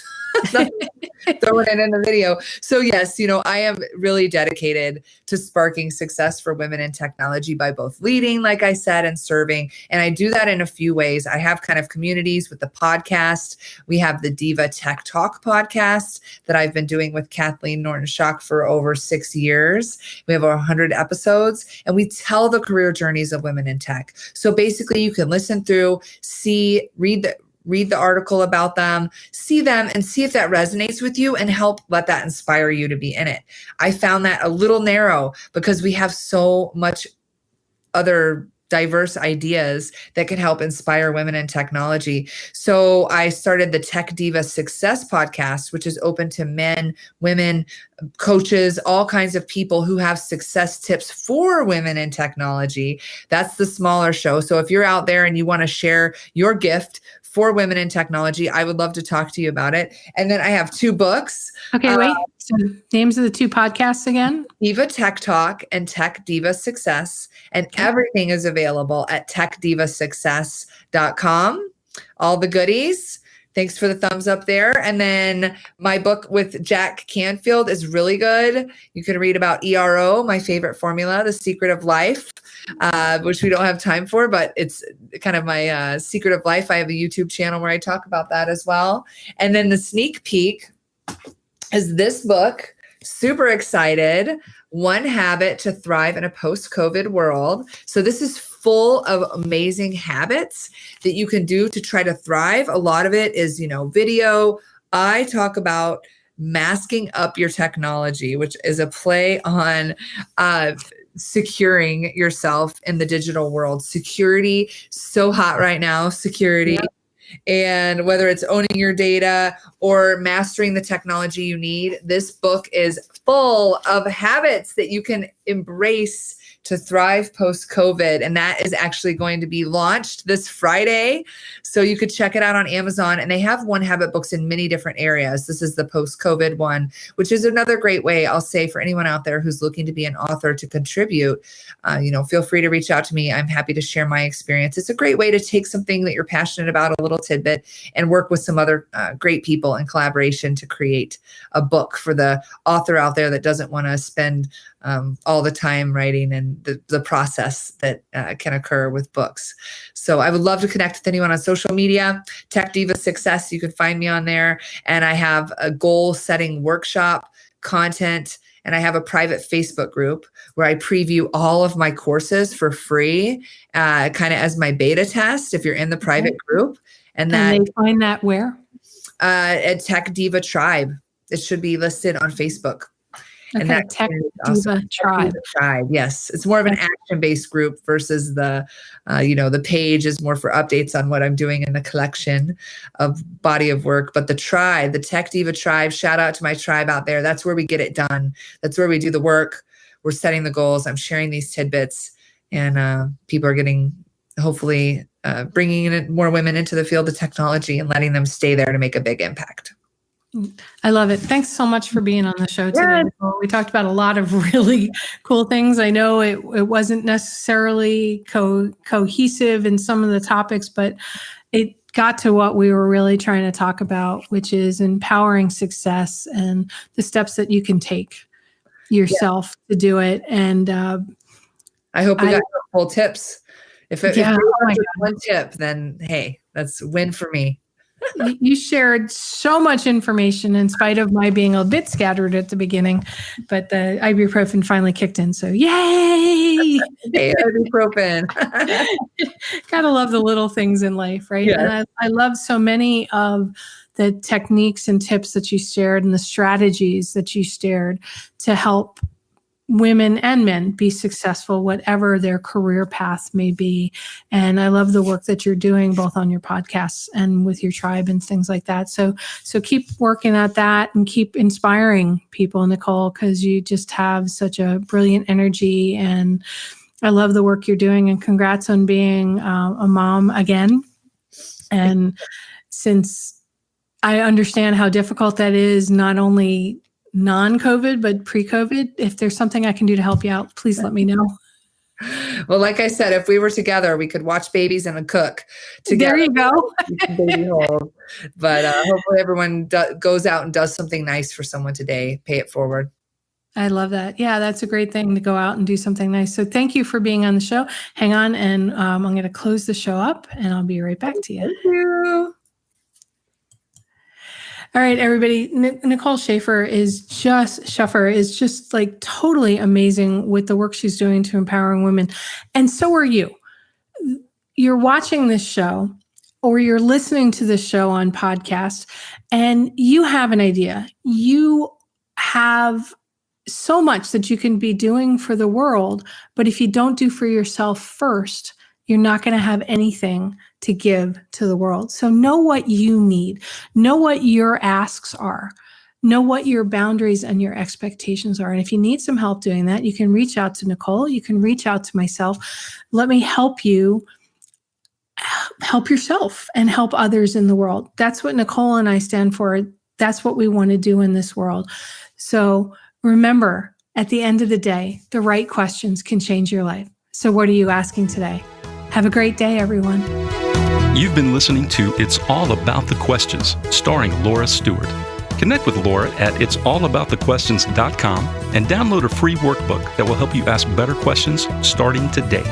Throwing it in the video. So yes, I am really dedicated to sparking success for women in technology by both leading, like I said, and serving. And I do that in a few ways. I have kind of communities with the podcast. We have the Diva Tech Talk podcast that I've been doing with Kathleen Norton-Schock for over 6 years. We have over 100 episodes, and we tell the career journeys of women in tech. So basically you can listen through, read the article about them, see them, and see if that resonates with you and help let that inspire you to be in it. I found that a little narrow because we have so much other diverse ideas that can help inspire women in technology. So I started the Tech Diva Success podcast, which is open to men, women, coaches, all kinds of people who have success tips for women in technology. That's the smaller show. So if you're out there and you want to share your gift for women in technology, I would love to talk to you about it. And then I have 2 books. Okay, wait. So names of the 2 podcasts again? Diva Tech Talk and Tech Diva Success. And everything is available at techdivasuccess.com. All the goodies. Thanks for the thumbs up there. And then my book with Jack Canfield is really good. You can read about ERO, my favorite formula, The Secret of Life, which we don't have time for, but it's kind of my secret of life. I have a YouTube channel where I talk about that as well. And then the sneak peek is this book. Super excited. 1 Habit to Thrive in a Post-COVID World. So this is full of amazing habits that you can do to try to thrive. A lot of it is, video. I talk about masking up your technology, which is a play on securing yourself in the digital world. Security, so hot right now, security. Yeah. And whether it's owning your data or mastering the technology you need, this book is full of habits that you can embrace to thrive post-COVID. And that is actually going to be launched this Friday. So you could check it out on Amazon. And they have 1 Habit books in many different areas. This is the post-COVID one, which is another great way, I'll say, for anyone out there who's looking to be an author to contribute. Feel free to reach out to me. I'm happy to share my experience. It's a great way to take something that you're passionate about, a little tidbit, and work with some other great people in collaboration to create a book for the author out there that doesn't want to spend all the time writing and the process that can occur with books. So I would love to connect with anyone on social media. Tech Diva Success, you can find me on there. And I have a goal setting workshop content, and I have a private Facebook group where I preview all of my courses for free, kind of as my beta test if you're in the private group. And they find that where? At Tech Diva Tribe. It should be listed on Facebook. Okay, and that Tech Diva Tribe. Yes, it's more of an action-based group versus the page is more for updates on what I'm doing in the collection of body of work. But the tribe, the Tech Diva Tribe, shout out to my tribe out there. That's where we get it done. That's where we do the work. We're setting the goals. I'm sharing these tidbits, and people are getting, hopefully, bringing in more women into the field of technology and letting them stay there to make a big impact. I love it. Thanks so much for being on the show today. Yeah. We talked about a lot of really cool things. I know it wasn't necessarily cohesive in some of the topics, but it got to what we were really trying to talk about, which is empowering success and the steps that you can take yourself to do it. And I hope we got full tips. If one tip, then hey, that's a win for me. You shared so much information in spite of my being a bit scattered at the beginning, but the ibuprofen finally kicked in. So yay! Hey, ibuprofen. Gotta love the little things in life, right? Yeah. And I love so many of the techniques and tips that you shared and the strategies that you shared to help women and men be successful, whatever their career path may be. And I love the work that you're doing both on your podcasts and with your tribe and things like that. So keep working at that and keep inspiring people, Nicole, because you just have such a brilliant energy. And I love the work you're doing, and congrats on being a mom again. And since I understand how difficult that is, not only non-COVID, but pre-COVID. If there's something I can do to help you out, please let me know. Well, like I said, if we were together, we could watch babies and cook together. There you go. Baby hold. But hopefully everyone goes out and does something nice for someone today. Pay it forward. I love that. Yeah, that's a great thing to go out and do something nice. So thank you for being on the show. Hang on, and I'm going to close the show up, and I'll be right back to you. Thank you. All right, everybody. Nicole Scheffler is just like totally amazing with the work she's doing to empowering women. And so are you. You're watching this show or you're listening to this show on podcast and you have an idea. You have so much that you can be doing for the world, but if you don't do for yourself first, you're not going to have anything to give to the world. So know what you need. Know what your asks are. Know what your boundaries and your expectations are. And if you need some help doing that, you can reach out to Nicole. You can reach out to myself. Let me help you help yourself and help others in the world. That's what Nicole and I stand for. That's what we want to do in this world. So remember, at the end of the day, the right questions can change your life. So what are you asking today? Have a great day, everyone. You've been listening to It's All About the Questions, starring Laura Stewart. Connect with Laura at it'sallaboutthequestions.com and download a free workbook that will help you ask better questions starting today.